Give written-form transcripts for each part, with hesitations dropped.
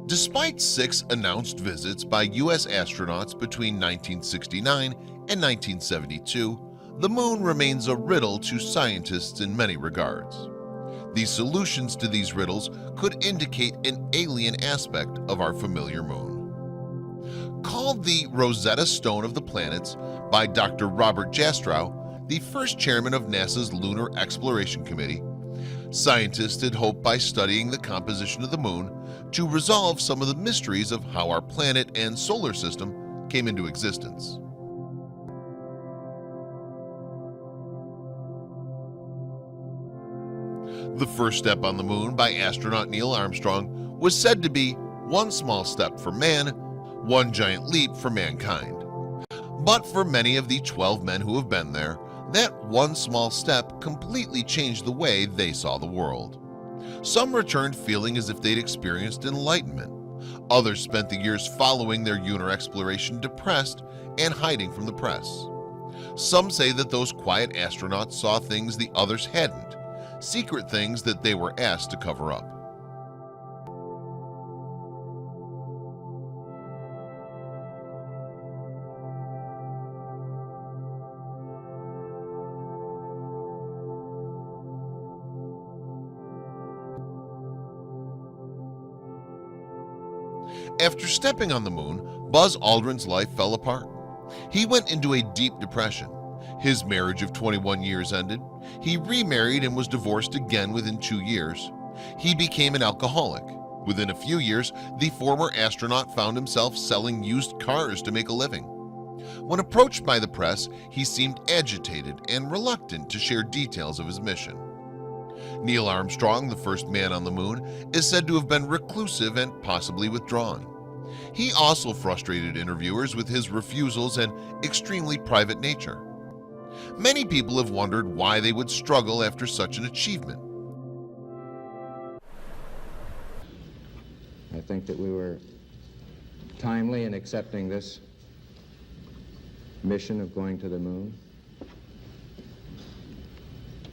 Despite 6 announced visits by U.S. astronauts between 1969 and 1972, the Moon remains a riddle to scientists in many regards. The solutions to these riddles could indicate an alien aspect of our familiar Moon. Called the Rosetta Stone of the Planets by Dr. Robert Jastrow, the first chairman of NASA's Lunar Exploration Committee, scientists had hoped by studying the composition of the Moon to resolve some of the mysteries of how our planet and solar system came into existence. The first step on the Moon by astronaut Neil Armstrong was said to be one small step for man, one giant leap for mankind. But for many of the 12 men who have been there, that one small step completely changed the way they saw the world. Some returned feeling as if they'd experienced enlightenment. Others spent the years following their lunar exploration depressed and hiding from the press. Some say that those quiet astronauts saw things the others hadn't, secret things that they were asked to cover up. After stepping on the Moon, Buzz Aldrin's life fell apart. He went into a deep depression. His marriage of 21 years ended. He remarried and was divorced again within 2 years. He became an alcoholic. Within a few years, the former astronaut found himself selling used cars to make a living. When approached by the press, he seemed agitated and reluctant to share details of his mission. Neil Armstrong, the first man on the Moon, is said to have been reclusive and possibly withdrawn. He also frustrated interviewers with his refusals and extremely private nature. Many people have wondered why they would struggle after such an achievement. I think that we were timely in accepting this mission of going to the Moon.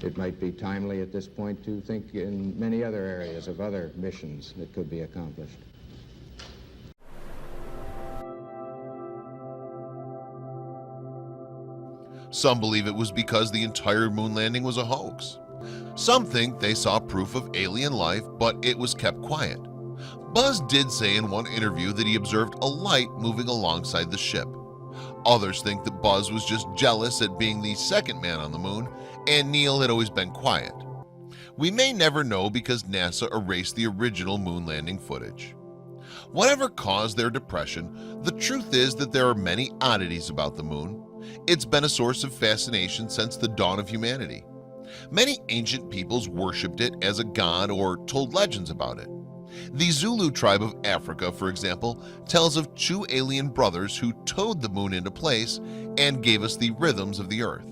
It might be timely at this point to think in many other areas of other missions that could be accomplished. Some believe it was because the entire moon landing was a hoax. Some think they saw proof of alien life, but it was kept quiet. Buzz did say in one interview that he observed a light moving alongside the ship. Others think that Buzz was just jealous at being the second man on the Moon, and Neil had always been quiet. We may never know because NASA erased the original moon landing footage. Whatever caused their depression, the truth is that there are many oddities about the Moon. It's been a source of fascination since the dawn of humanity. Many ancient peoples worshipped it as a god or told legends about it. The Zulu tribe of Africa, for example, tells of 2 alien brothers who towed the Moon into place and gave us the rhythms of the Earth.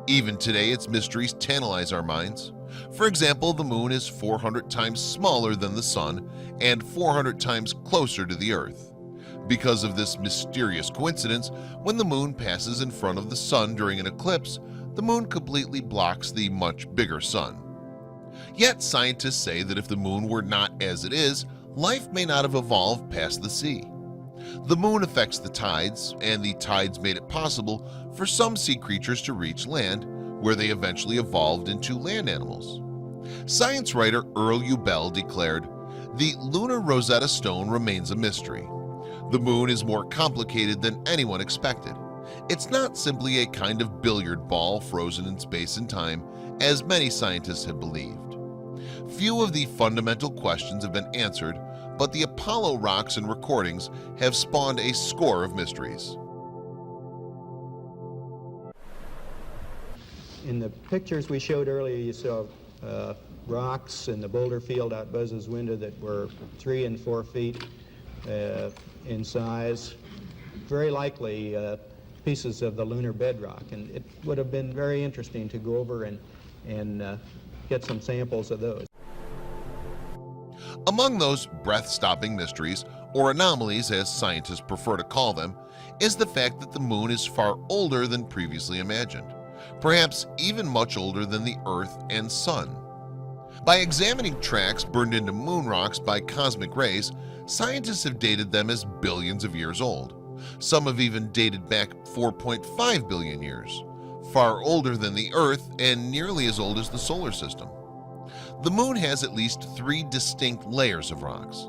Even today, its mysteries tantalize our minds. For example, the Moon is 400 times smaller than the Sun and 400 times closer to the Earth. Because of this mysterious coincidence, when the Moon passes in front of the Sun during an eclipse, the Moon completely blocks the much bigger Sun. Yet scientists say that if the Moon were not as it is, life may not have evolved past the sea. The Moon affects the tides, and the tides made it possible for some sea creatures to reach land, where they eventually evolved into land animals. Science writer Earl U. Bell declared, "The lunar Rosetta Stone remains a mystery. The Moon is more complicated than anyone expected. It's not simply a kind of billiard ball frozen in space and time, as many scientists have believed. Few of the fundamental questions have been answered, but the Apollo rocks and recordings have spawned a score of mysteries." In the pictures we showed earlier, you saw rocks in the boulder field out Buzz's window that were 3 and 4 feet in size, very likely pieces of the lunar bedrock. And it would have been very interesting to go over and get some samples of those. Among those breath-stopping mysteries, or anomalies as scientists prefer to call them, is the fact that the Moon is far older than previously imagined, perhaps even much older than the Earth and Sun. By examining tracks burned into moon rocks by cosmic rays, scientists have dated them as billions of years old. Some have even dated back 4.5 billion years, far older than the Earth and nearly as old as the solar system. The moon has at least 3 distinct layers of rocks.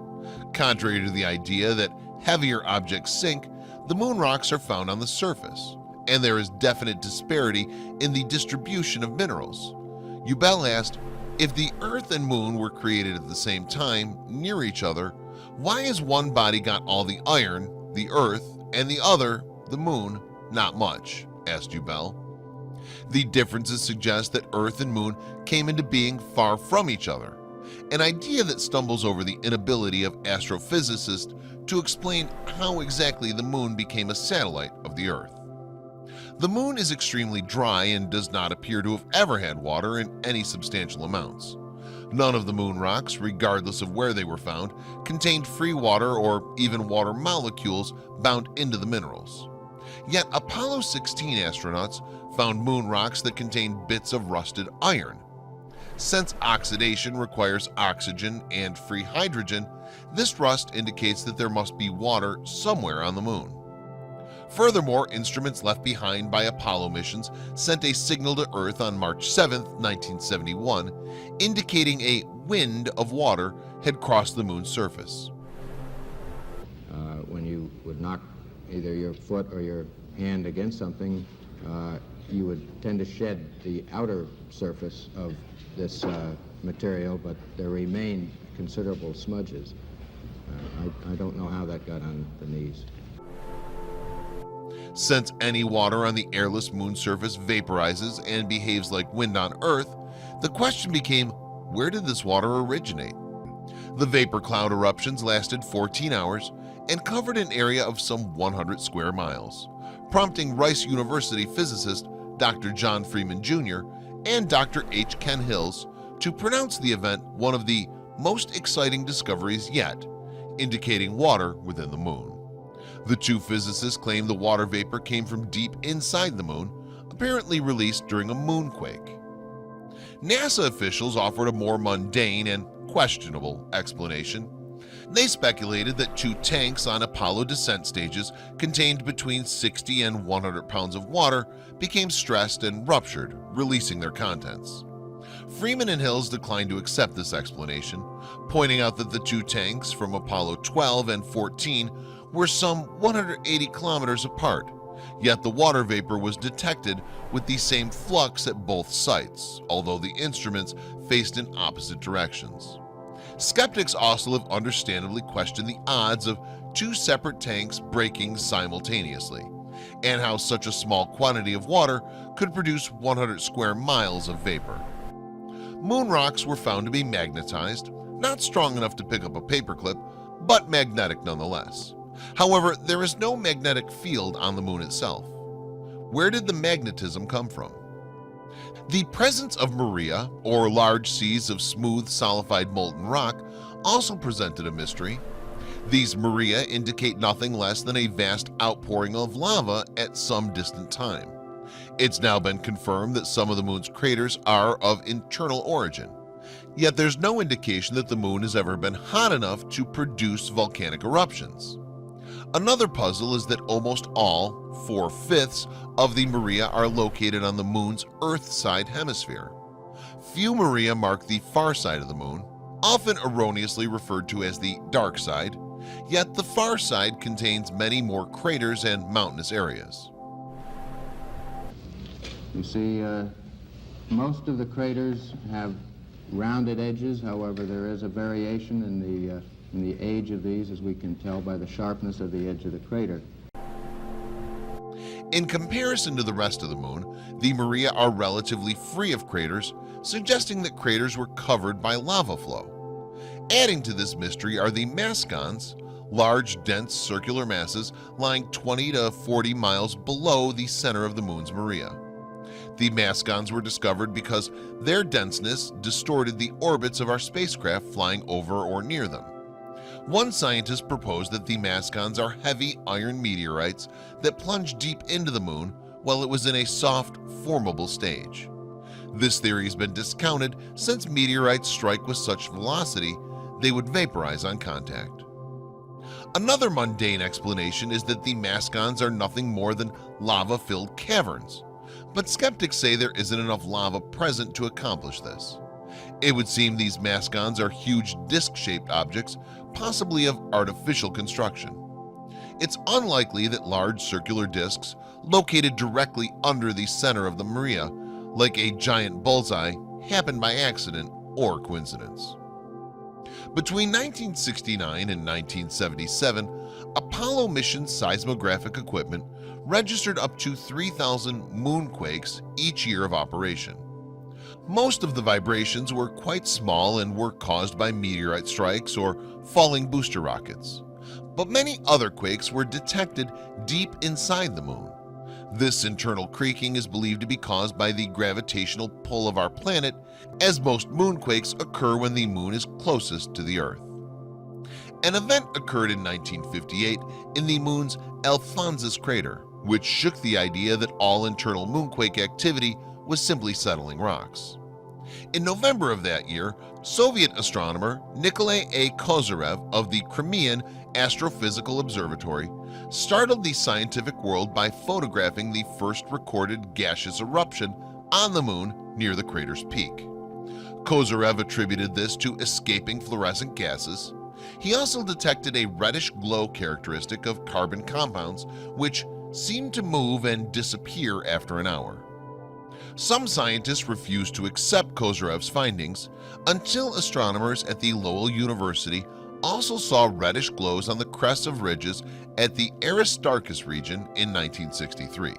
Contrary to the idea that heavier objects sink, the moon rocks are found on the surface, and there is definite disparity in the distribution of minerals. Ubel asked, if the Earth and Moon were created at the same time, near each other, why has one body got all the iron, the Earth, and the other, the Moon, not much? Asked Ubel. The differences suggest that Earth and Moon came into being far from each other, an idea that stumbles over the inability of astrophysicists to explain how exactly the Moon became a satellite of the Earth. The Moon is extremely dry and does not appear to have ever had water in any substantial amounts. None of the moon rocks, regardless of where they were found, contained free water or even water molecules bound into the minerals. Yet Apollo 16 astronauts found moon rocks that contained bits of rusted iron. Since oxidation requires oxygen and free hydrogen, this rust indicates that there must be water somewhere on the moon. Furthermore, instruments left behind by Apollo missions sent a signal to Earth on March 7, 1971, indicating a wind of water had crossed the moon's surface. When you would knock either your foot or your hand against something, you would tend to shed the outer surface of this material, but there remained considerable smudges. I don't know how that got on the knees. Since any water on the airless moon surface vaporizes and behaves like wind on Earth, the question became, where did this water originate? The vapor cloud eruptions lasted 14 hours and covered an area of some 100 square miles, prompting Rice University physicist Dr. John Freeman Jr. and Dr. H. Ken Hills to pronounce the event one of the most exciting discoveries yet, indicating water within the moon. The two physicists claim the water vapor came from deep inside the moon, apparently released during a moonquake. NASA officials offered a more mundane and questionable explanation. They speculated that 2 tanks on Apollo descent stages contained between 60 and 100 pounds of water became stressed and ruptured, releasing their contents. Freeman and Hills declined to accept this explanation, pointing out that the 2 tanks from Apollo 12 and 14 were some 180 kilometers apart, yet the water vapor was detected with the same flux at both sites, although the instruments faced in opposite directions. Skeptics also have understandably questioned the odds of 2 separate tanks breaking simultaneously, and how such a small quantity of water could produce 100 square miles of vapor. Moon rocks were found to be magnetized, not strong enough to pick up a paperclip, but magnetic nonetheless. However, there is no magnetic field on the moon itself. Where did the magnetism come from? The presence of Maria, or large seas of smooth solidified molten rock, also presented a mystery. These Maria indicate nothing less than a vast outpouring of lava at some distant time. It's now been confirmed that some of the moon's craters are of internal origin, yet there's no indication that the moon has ever been hot enough to produce volcanic eruptions. Another puzzle is that almost all, 4/5 of the Maria are located on the moon's Earth side hemisphere. Few Maria mark the far side of the moon, often erroneously referred to as the dark side, yet the far side contains many more craters and mountainous areas. You see, most of the craters have rounded edges. However, there is a variation in the age of these, as we can tell by the sharpness of the edge of the crater. In comparison to the rest of the moon, the Maria are relatively free of craters, suggesting that craters were covered by lava flow. Adding to this mystery are the mascons, large, dense circular masses lying 20 to 40 miles below the center of the moon's Maria. The mascons were discovered because their denseness distorted the orbits of our spacecraft flying over or near them. One scientist proposed that the mascons are heavy iron meteorites that plunged deep into the moon while it was in a soft, formable stage. This theory has been discounted since meteorites strike with such velocity they would vaporize on contact. Another mundane explanation is that the mascons are nothing more than lava-filled caverns, but skeptics say there isn't enough lava present to accomplish this. It would seem these mascons are huge disc-shaped objects, possibly of artificial construction. It's unlikely that large circular discs located directly under the center of the Maria, like a giant bullseye, happened by accident or coincidence. Between 1969 and 1977, Apollo mission seismographic equipment registered up to 3,000 moonquakes each year of operation. Most of the vibrations were quite small and were caused by meteorite strikes or falling booster rockets, but many other quakes were detected deep inside the moon. This internal creaking is believed to be caused by the gravitational pull of our planet, as most moonquakes occur when the moon is closest to the Earth. An event occurred in 1958 in the moon's Alphonsus crater, which shook the idea that all internal moonquake activity was simply settling rocks. In November of that year, Soviet astronomer Nikolai A. Kozyrev of the Crimean Astrophysical Observatory startled the scientific world by photographing the first recorded gaseous eruption on the moon near the crater's peak. Kozyrev attributed this to escaping fluorescent gases. He also detected a reddish glow characteristic of carbon compounds which seemed to move and disappear after an hour. Some scientists refused to accept Kozyrev's findings until astronomers at the Lowell University also saw reddish glows on the crests of ridges at the Aristarchus region in 1963.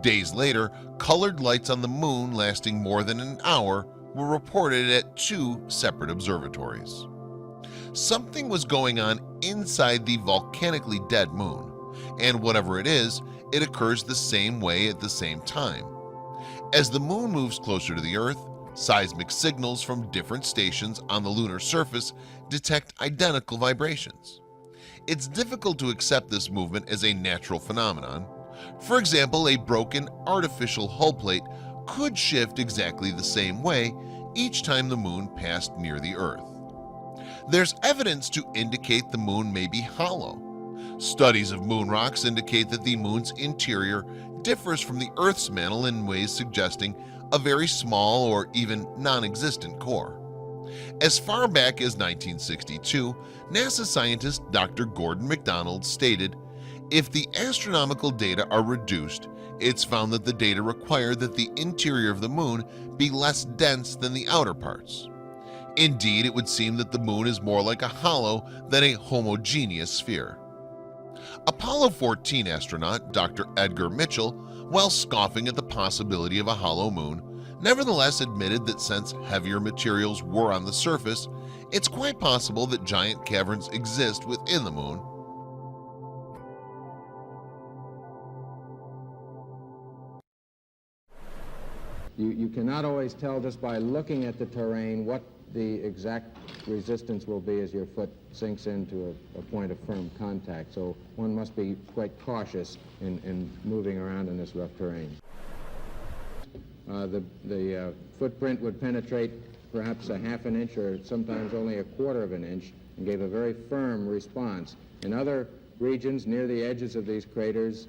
Days later, colored lights on the moon lasting more than an hour were reported at two separate observatories. Something was going on inside the volcanically dead moon, and whatever it is, it occurs the same way at the same time. As the moon moves closer to the Earth, seismic signals from different stations on the lunar surface detect identical vibrations. It's difficult to accept this movement as a natural phenomenon. For example, a broken artificial hull plate could shift exactly the same way each time the moon passed near the Earth. There's evidence to indicate the moon may be hollow. Studies of moon rocks indicate that the moon's interior differs from the Earth's mantle in ways suggesting a very small or even non-existent core. As far back as 1962, NASA scientist Dr. Gordon MacDonald stated, "If the astronomical data are reduced, it's found that the data require that the interior of the moon be less dense than the outer parts. Indeed, it would seem that the moon is more like a hollow than a homogeneous sphere." Apollo 14 astronaut Dr. Edgar Mitchell, while scoffing at the possibility of a hollow moon, nevertheless admitted that since heavier materials were on the surface, it's quite possible that giant caverns exist within the moon. You cannot always tell just by looking at the terrain what the exact resistance will be as your foot sinks into a point of firm contact. So one must be quite cautious in moving around in this rough terrain. The footprint would penetrate perhaps a half an inch or sometimes only a quarter of an inch and gave a very firm response. In other regions near the edges of these craters,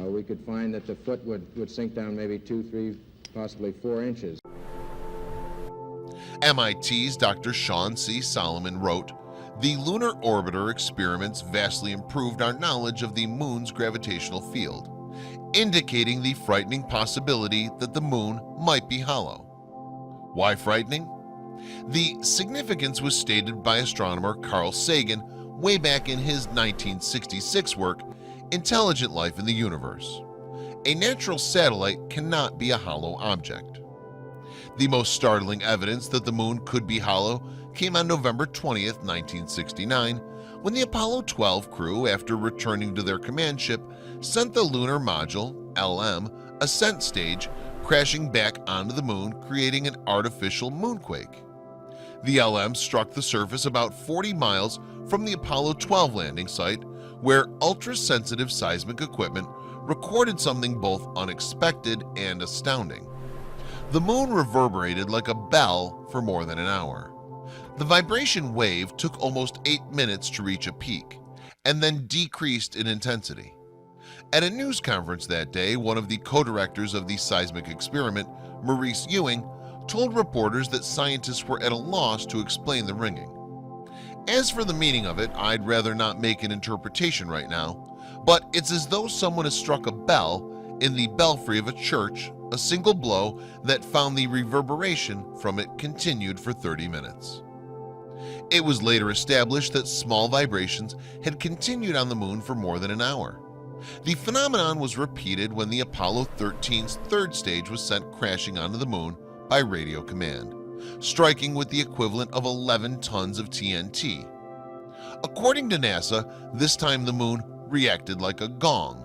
we could find that the foot would sink down maybe 2, 3, possibly 4 inches. MIT's Dr. Sean C. Solomon wrote, "The lunar orbiter experiments vastly improved our knowledge of the moon's gravitational field, indicating the frightening possibility that the moon might be hollow." Why frightening? The significance was stated by astronomer Carl Sagan way back in his 1966 work, Intelligent Life in the Universe. A natural satellite cannot be a hollow object. The most startling evidence that the moon could be hollow came on November 20th, 1969, when the Apollo 12 crew, after returning to their command ship, sent the lunar module, LM, ascent stage, crashing back onto the moon, creating an artificial moonquake. The LM struck the surface about 40 miles from the Apollo 12 landing site, where ultra-sensitive seismic equipment recorded something both unexpected and astounding. The moon reverberated like a bell for more than an hour. The vibration wave took almost 8 minutes to reach a peak, and then decreased in intensity. At a news conference that day, one of the co-directors of the seismic experiment, Maurice Ewing, told reporters that scientists were at a loss to explain the ringing. As for the meaning of it, I'd rather not make an interpretation right now, but it's as though someone has struck a bell in the belfry of a church, a single blow that found the reverberation from it continued for 30 minutes. It was later established that small vibrations had continued on the moon for more than an hour. The phenomenon was repeated when the Apollo 13's third stage was sent crashing onto the moon by radio command, striking with the equivalent of 11 tons of TNT. According to NASA, this time the moon reacted like a gong.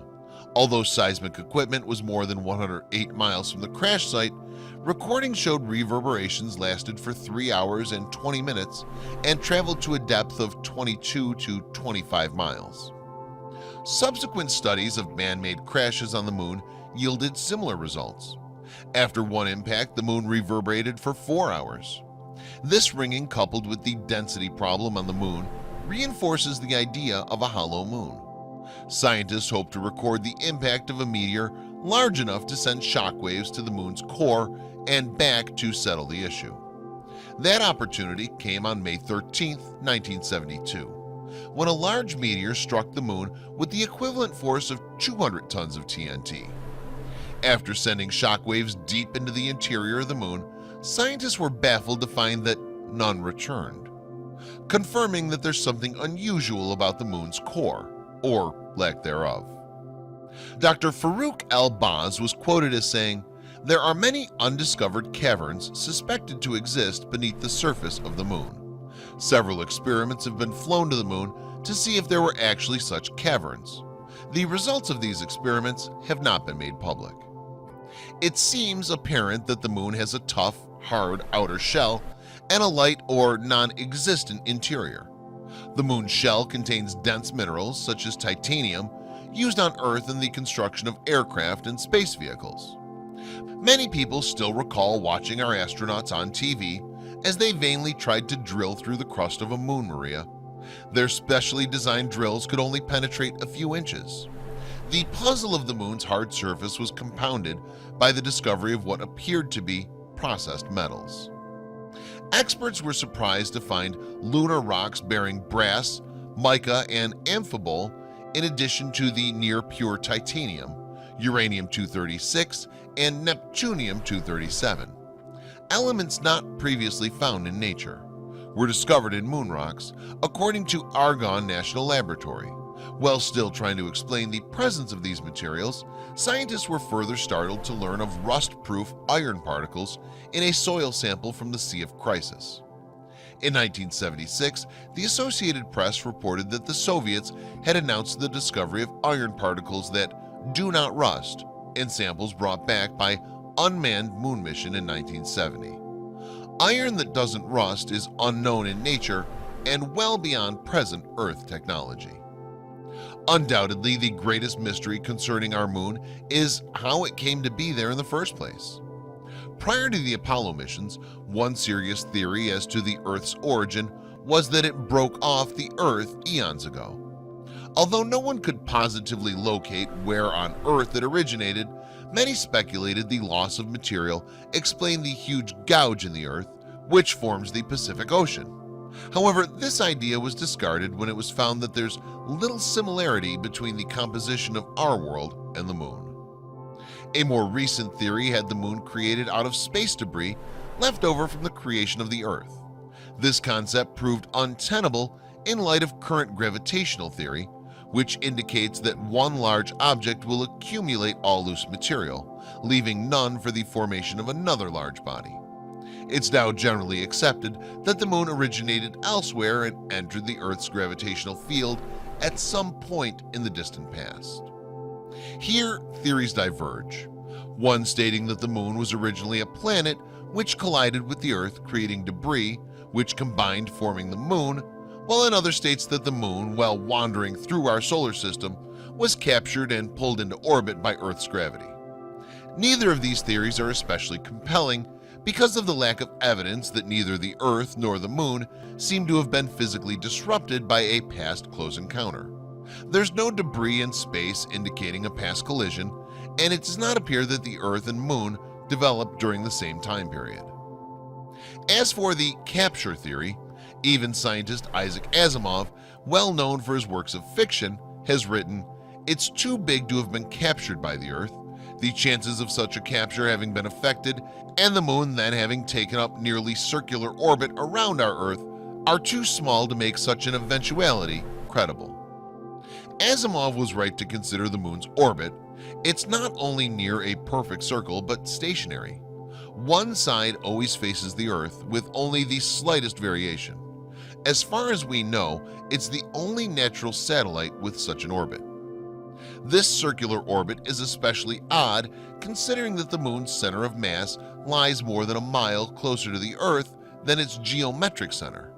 Although seismic equipment was more than 108 miles from the crash site, recordings showed reverberations lasted for 3 hours and 20 minutes and traveled to a depth of 22 to 25 miles. Subsequent studies of man-made crashes on the moon yielded similar results. After one impact, the moon reverberated for 4 hours. This ringing, coupled with the density problem on the moon, reinforces the idea of a hollow moon. Scientists hope to record the impact of a meteor large enough to send shockwaves to the moon's core and back to settle the issue. That opportunity came on May 13, 1972, when a large meteor struck the moon with the equivalent force of 200 tons of TNT. After sending shockwaves deep into the interior of the moon, scientists were baffled to find that none returned, confirming that there's something unusual about the moon's core, or lack thereof. Dr. Farouk El-Baz was quoted as saying, "There are many undiscovered caverns suspected to exist beneath the surface of the moon. Several experiments have been flown to the moon to see if there were actually such caverns. The results of these experiments have not been made public." It seems apparent that the moon has a tough, hard outer shell and a light or non-existent interior. The moon's shell contains dense minerals such as titanium used on Earth in the construction of aircraft and space vehicles. Many people still recall watching our astronauts on TV as they vainly tried to drill through the crust of a moon Maria. Their specially designed drills could only penetrate a few inches. The puzzle of the moon's hard surface was compounded by the discovery of what appeared to be processed metals. Experts were surprised to find lunar rocks bearing brass, mica, and amphibole in addition to the near-pure titanium, uranium-236, and neptunium-237. Elements not previously found in nature were discovered in moon rocks, according to Argonne National Laboratory. While still trying to explain the presence of these materials, scientists were further startled to learn of rust-proof iron particles in a soil sample from the Sea of Crisis. In 1976, the Associated Press reported that the Soviets had announced the discovery of iron particles that do not rust in samples brought back by unmanned moon mission in 1970. Iron that doesn't rust is unknown in nature and well beyond present Earth technology. Undoubtedly, the greatest mystery concerning our moon is how it came to be there in the first place. Prior to the Apollo missions, one serious theory as to the Earth's origin was that it broke off the Earth eons ago. Although no one could positively locate where on Earth it originated, many speculated the loss of material explained the huge gouge in the Earth, which forms the Pacific Ocean. However, this idea was discarded when it was found that there's little similarity between the composition of our world and the moon. A more recent theory had the moon created out of space debris left over from the creation of the Earth. This concept proved untenable in light of current gravitational theory, which indicates that one large object will accumulate all loose material, leaving none for the formation of another large body. It's now generally accepted that the moon originated elsewhere and entered the Earth's gravitational field at some point in the distant past. Here, theories diverge, one stating that the moon was originally a planet which collided with the Earth, creating debris which combined forming the moon, while another states that the moon, while wandering through our solar system, was captured and pulled into orbit by Earth's gravity. Neither of these theories are especially compelling because of the lack of evidence that neither the Earth nor the Moon seem to have been physically disrupted by a past close encounter. There's no debris in space indicating a past collision, and it does not appear that the Earth and Moon developed during the same time period. As for the capture theory, even scientist Isaac Asimov, well known for his works of fiction, has written, "It's too big to have been captured by the Earth. The chances of such a capture having been effected and the Moon then having taken up nearly circular orbit around our Earth are too small to make such an eventuality credible." Asimov was right to consider the Moon's orbit. It's not only near a perfect circle but stationary. One side always faces the Earth with only the slightest variation. As far as we know, it's the only natural satellite with such an orbit. This circular orbit is especially odd considering that the Moon's center of mass lies more than a mile closer to the Earth than its geometric center.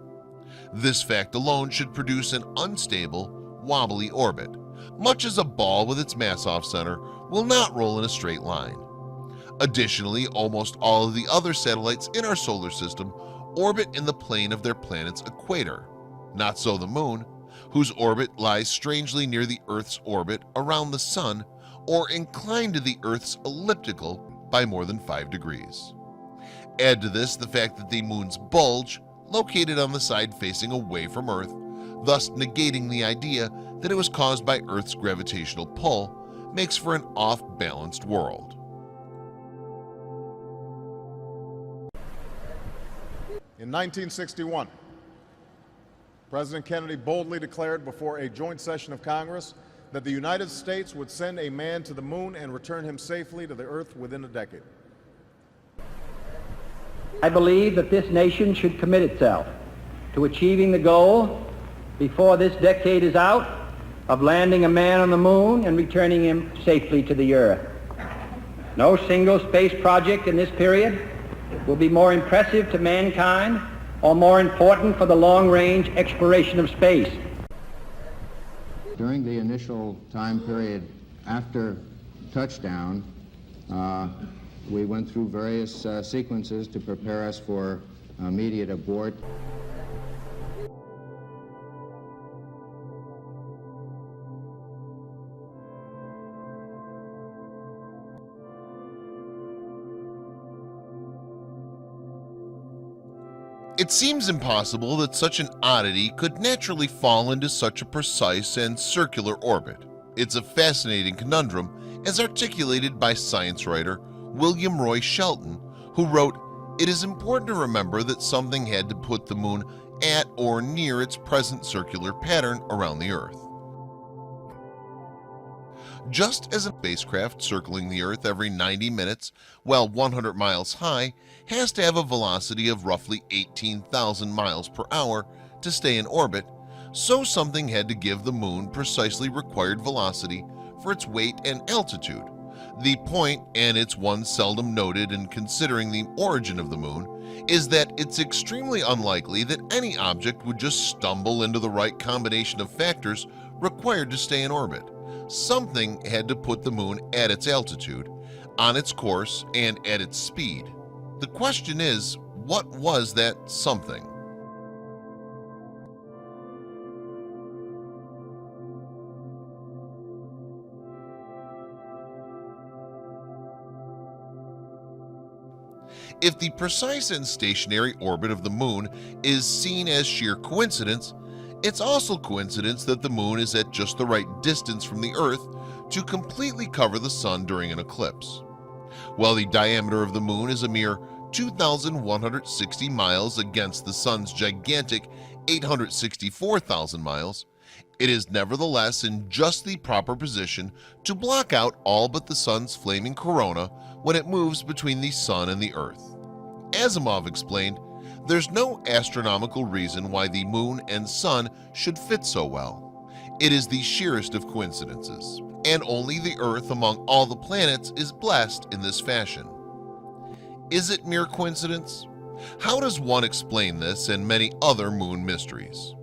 This fact alone should produce an unstable, wobbly orbit, much as a ball with its mass off-center will not roll in a straight line. Additionally, almost all of the other satellites in our solar system orbit in the plane of their planet's equator. Not so the Moon, whose orbit lies strangely near the Earth's orbit around the Sun, or inclined to the Earth's elliptical by more than 5 degrees. Add to this the fact that the Moon's bulge, located on the side facing away from Earth, thus negating the idea that it was caused by Earth's gravitational pull, makes for an off-balanced world. In 1961, President Kennedy boldly declared before a joint session of Congress that the United States would send a man to the Moon and return him safely to the Earth within a decade. I believe that this nation should commit itself to achieving the goal before this decade is out of landing a man on the Moon and returning him safely to the Earth. No single space project in this period will be more impressive to mankind or more important for the long-range exploration of space. During the initial time period after touchdown, we went through various sequences to prepare us for immediate abort. It seems impossible that such an oddity could naturally fall into such a precise and circular orbit. It's a fascinating conundrum as articulated by science writer William Roy Shelton, who wrote, "It is important to remember that something had to put the Moon at or near its present circular pattern around the Earth." Just as a spacecraft circling the Earth every 90 minutes while 100 miles high has to have a velocity of roughly 18,000 miles per hour to stay in orbit, so something had to give the Moon precisely required velocity for its weight and altitude. The point, and it's one seldom noted in considering the origin of the Moon, is that it's extremely unlikely that any object would just stumble into the right combination of factors required to stay in orbit. Something had to put the Moon at its altitude, on its course, and at its speed. The question is, what was that something? If the precise and stationary orbit of the Moon is seen as sheer coincidence, it's also coincidence that the Moon is at just the right distance from the Earth to completely cover the Sun during an eclipse. While the diameter of the Moon is a mere 2,160 miles against the Sun's gigantic 864,000 miles, it is nevertheless in just the proper position to block out all but the Sun's flaming corona when it moves between the Sun and the Earth. Asimov explained, "There's no astronomical reason why the Moon and Sun should fit so well. It is the sheerest of coincidences, and only the Earth among all the planets is blessed in this fashion." Is it mere coincidence? How does one explain this and many other Moon mysteries?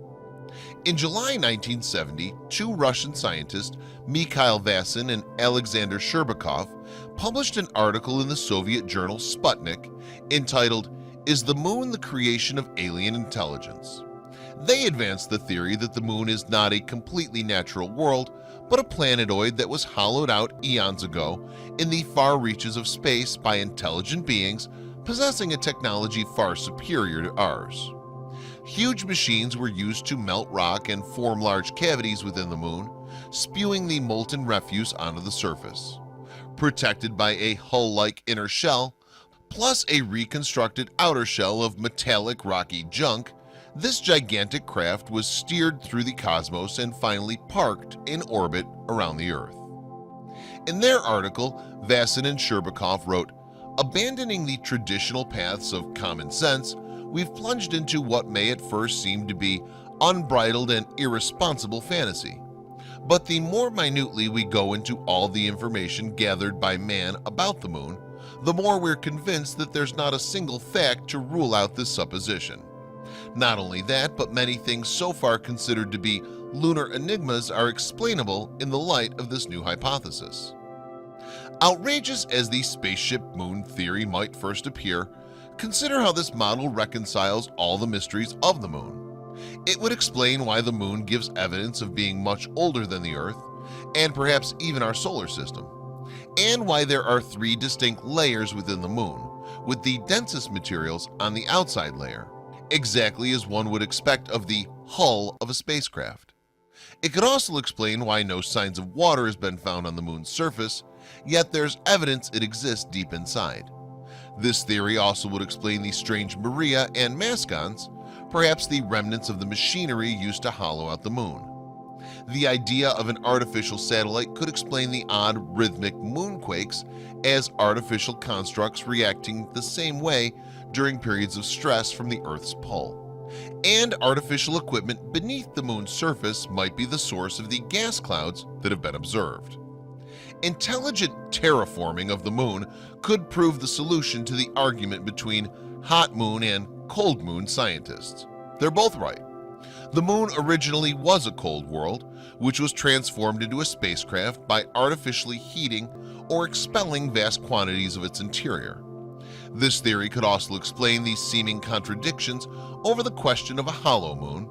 In July 1970, two Russian scientists, Mikhail Vasin and Alexander Sherbakov, published an article in the Soviet journal Sputnik entitled, "Is the Moon the Creation of Alien Intelligence?" They advanced the theory that the Moon is not a completely natural world, but a planetoid that was hollowed out eons ago in the far reaches of space by intelligent beings possessing a technology far superior to ours. Huge machines were used to melt rock and form large cavities within the Moon, spewing the molten refuse onto the surface. Protected by a hull-like inner shell, plus a reconstructed outer shell of metallic rocky junk, this gigantic craft was steered through the cosmos and finally parked in orbit around the Earth. In their article, Vasin and Sherbakov wrote, "Abandoning the traditional paths of common sense, we've plunged into what may at first seem to be unbridled and irresponsible fantasy. But the more minutely we go into all the information gathered by man about the Moon, the more we're convinced that there's not a single fact to rule out this supposition. Not only that, but many things so far considered to be lunar enigmas are explainable in the light of this new hypothesis." Outrageous as the spaceship moon theory might first appear, consider how this model reconciles all the mysteries of the Moon. It would explain why the Moon gives evidence of being much older than the Earth, and perhaps even our solar system, and why there are three distinct layers within the Moon, with the densest materials on the outside layer, exactly as one would expect of the hull of a spacecraft. It could also explain why no signs of water has been found on the Moon's surface, yet there's evidence it exists deep inside. This theory also would explain the strange Maria and Mascons, perhaps the remnants of the machinery used to hollow out the Moon. The idea of an artificial satellite could explain the odd rhythmic moonquakes as artificial constructs reacting the same way during periods of stress from the Earth's pull. And artificial equipment beneath the Moon's surface might be the source of the gas clouds that have been observed. Intelligent terraforming of the Moon could prove the solution to the argument between hot moon and cold moon scientists. They're both right. The Moon originally was a cold world, which was transformed into a spacecraft by artificially heating or expelling vast quantities of its interior. This theory could also explain the seeming contradictions over the question of a hollow moon.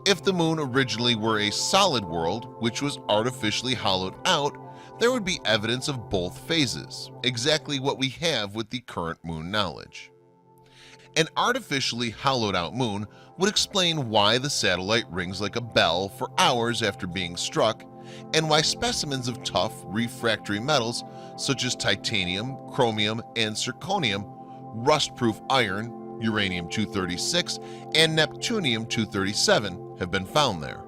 If the Moon originally were a solid world which was artificially hollowed out, there would be evidence of both phases, exactly what we have with the current Moon knowledge. An artificially hollowed out Moon would explain why the satellite rings like a bell for hours after being struck, and why specimens of tough, refractory metals such as titanium, chromium, and zirconium, rust-proof iron, uranium-236, and neptunium-237 have been found there.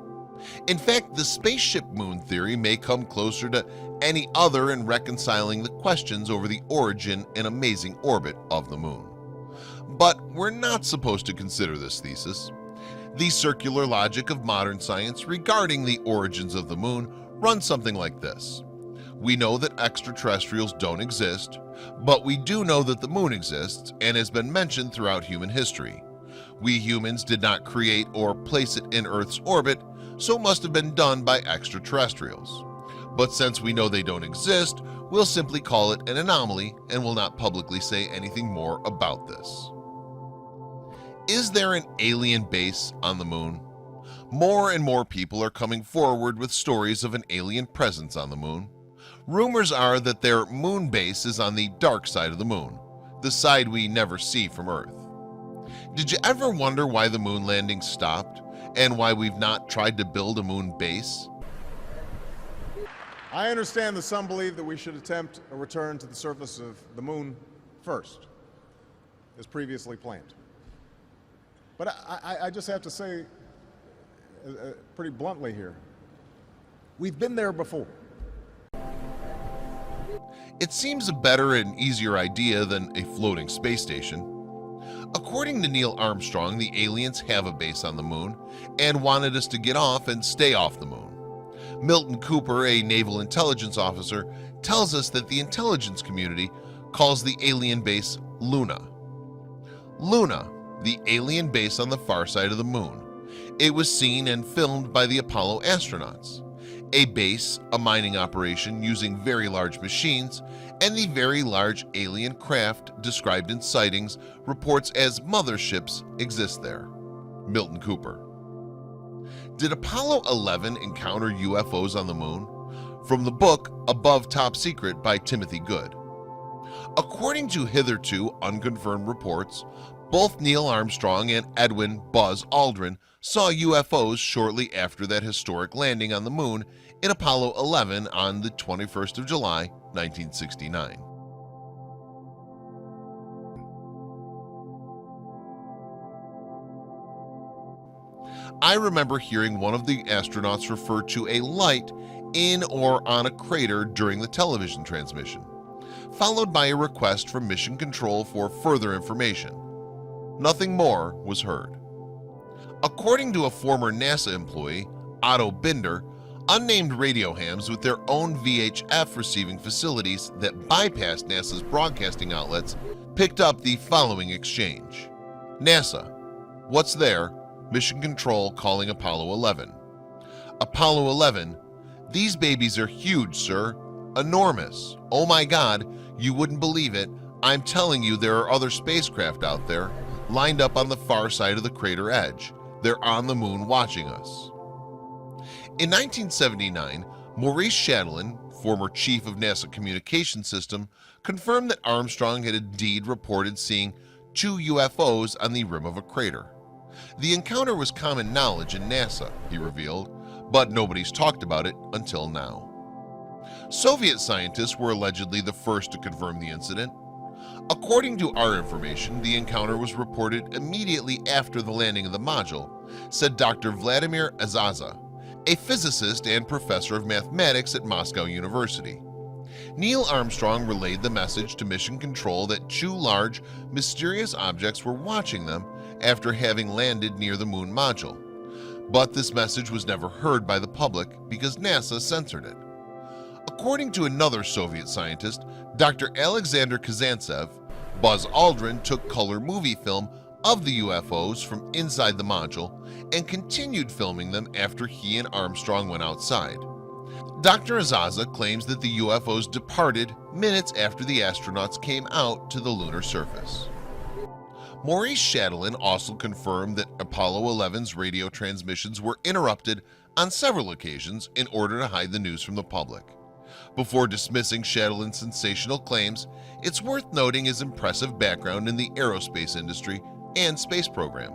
In fact, the spaceship moon theory may come closer to any other in reconciling the questions over the origin and amazing orbit of the Moon. But we're not supposed to consider this thesis. The circular logic of modern science regarding the origins of the Moon runs something like this. We know that extraterrestrials don't exist, but we do know that the Moon exists and has been mentioned throughout human history. We humans did not create or place it in Earth's orbit, so it must have been done by extraterrestrials. But since we know they don't exist, we'll simply call it an anomaly and will not publicly say anything more about this. Is there an alien base on the Moon? More and more people are coming forward with stories of an alien presence on the Moon. Rumors are that their moon base is on the dark side of the Moon, the side we never see from Earth. Did you ever wonder why the moon landing stopped and why we've not tried to build a moon base? I understand that some believe that we should attempt a return to the surface of the Moon first, as previously planned. But I just have to say, pretty bluntly here, we've been there before. It seems a better and easier idea than a floating space station. According to Neil Armstrong, the aliens have a base on the Moon and wanted us to get off and stay off the Moon. Milton Cooper, a naval intelligence officer, tells us that the intelligence community calls the alien base Luna. Luna, the alien base on the far side of the Moon. It was seen and filmed by the Apollo astronauts, a base, a mining operation using very large machines, and the very large alien craft described in sightings reports as motherships exist there. Milton Cooper. Did Apollo 11 encounter UFOs on the moon? From the book Above Top Secret by Timothy Good. According to hitherto unconfirmed reports, both Neil Armstrong and Edwin Buzz Aldrin saw UFOs shortly after that historic landing on the moon in Apollo 11 on the 21st of July, 1969. I remember hearing one of the astronauts refer to a light in or on a crater during the television transmission, followed by a request from Mission Control for further information. Nothing more was heard. According to a former NASA employee, Otto Binder, unnamed radio hams with their own VHF receiving facilities that bypassed NASA's broadcasting outlets picked up the following exchange. NASA, what's there? Mission Control calling Apollo 11. Apollo 11, these babies are huge, sir. Enormous. Oh my God, you wouldn't believe it. I'm telling you, there are other spacecraft out there, lined up on the far side of the crater edge. They're on the moon watching us. In 1979, Maurice Chatelain, former chief of NASA Communications System, confirmed that Armstrong had indeed reported seeing 2 UFOs on the rim of a crater. The encounter was common knowledge in NASA, he revealed, but nobody's talked about it until now. Soviet scientists were allegedly the first to confirm the incident. According to our information, the encounter was reported immediately after the landing of the module, said Dr. Vladimir Azaza, a physicist and professor of mathematics at Moscow University. Neil Armstrong relayed the message to Mission Control that 2 large, mysterious objects were watching them after having landed near the moon module, but this message was never heard by the public because NASA censored it. According to another Soviet scientist, Dr. Alexander Kazantsev, Buzz Aldrin took color movie film of the UFOs from inside the module and continued filming them after he and Armstrong went outside. Dr. Azaza claims that the UFOs departed minutes after the astronauts came out to the lunar surface. Maurice Chatelain also confirmed that Apollo 11's radio transmissions were interrupted on several occasions in order to hide the news from the public. Before dismissing Chatelain's sensational claims, it's worth noting his impressive background in the aerospace industry and space program.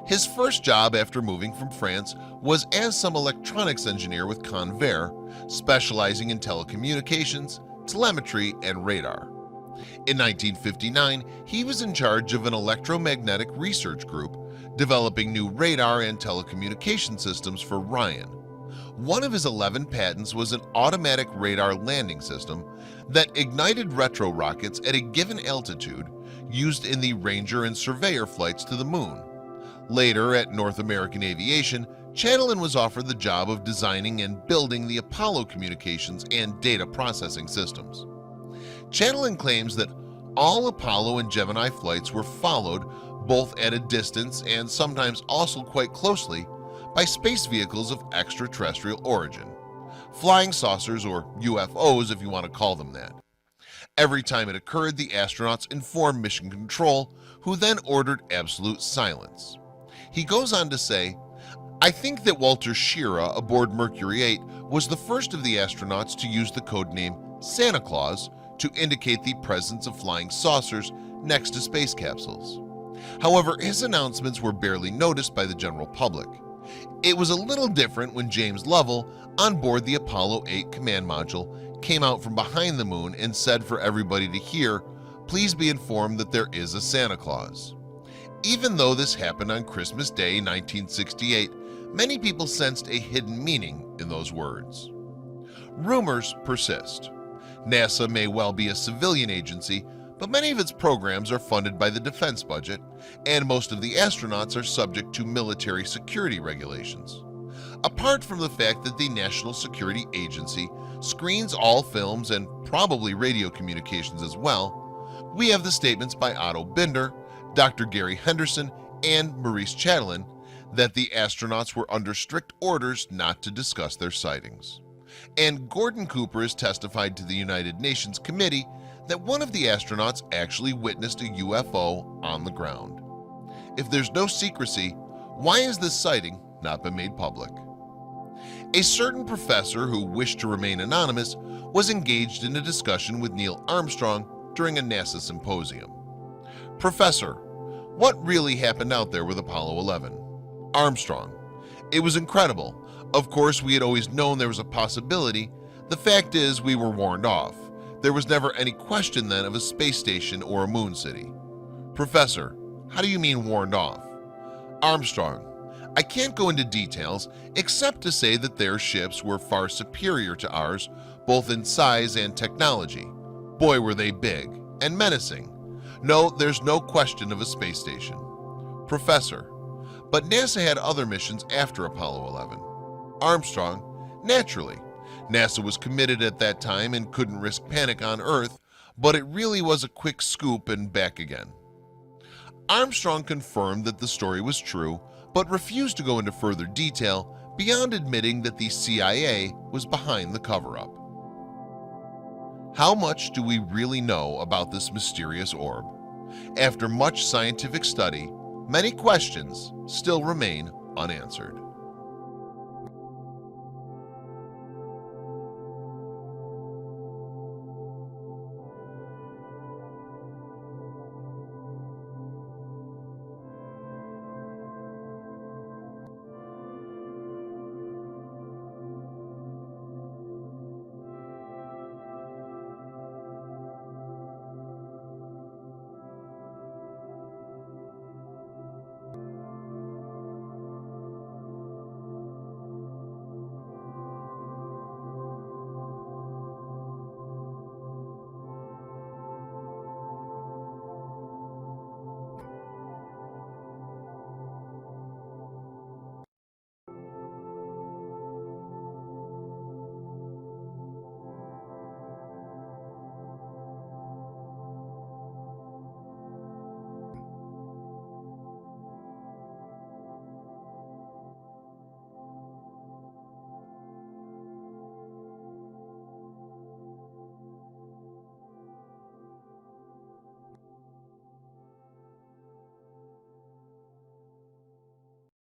His first job after moving from France was as some electronics engineer with Convair, specializing in telecommunications, telemetry, and radar. In 1959, he was in charge of an electromagnetic research group developing new radar and telecommunication systems for Ryan. One of his 11 patents was an automatic radar landing system that ignited retro rockets at a given altitude used in the Ranger and Surveyor flights to the moon. Later, at North American Aviation, Chatelain was offered the job of designing and building the Apollo communications and data processing systems. Chatelain claims that all Apollo and Gemini flights were followed both at a distance and sometimes also quite closely by space vehicles of extraterrestrial origin, flying saucers or UFOs if you want to call them that. Every time it occurred, the astronauts informed Mission Control, who then ordered absolute silence. He goes on to say, I think that Walter Schirra aboard Mercury 8 was the first of the astronauts to use the codename Santa Claus to indicate the presence of flying saucers next to space capsules. However, his announcements were barely noticed by the general public. It was a little different when James Lovell, on board the Apollo 8 command module, came out from behind the moon and said for everybody to hear, please be informed that there is a Santa Claus. Even though this happened on Christmas Day 1968, many people sensed a hidden meaning in those words. Rumors persist. NASA may well be a civilian agency, but many of its programs are funded by the defense budget, and most of the astronauts are subject to military security regulations. Apart from the fact that the National Security Agency screens all films and probably radio communications as well, we have the statements by Otto Binder, Dr. Gary Henderson, and Maurice Chatelain that the astronauts were under strict orders not to discuss their sightings. And Gordon Cooper has testified to the United Nations Committee that one of the astronauts actually witnessed a UFO on the ground. If there's no secrecy, why has this sighting not been made public? A certain professor who wished to remain anonymous was engaged in a discussion with Neil Armstrong during a NASA symposium. "Professor, what really happened out there with Apollo 11? Armstrong: It was incredible. Of course, we had always known there was a possibility. The fact is, we were warned off. There was never any question then of a space station or a moon city." "Professor, how do you mean warned off?" Armstrong: "I can't go into details except to say that their ships were far superior to ours, both in size and technology. Boy, were they big and menacing. No, there's no question of a space station." Professor: "But NASA had other missions after Apollo 11. Armstrong: "Naturally. NASA was committed at that time and couldn't risk panic on Earth, but it really was a quick scoop and back again." Armstrong confirmed that the story was true, but refused to go into further detail beyond admitting that the CIA was behind the cover-up. How much do we really know about this mysterious orb? After much scientific study, many questions still remain unanswered.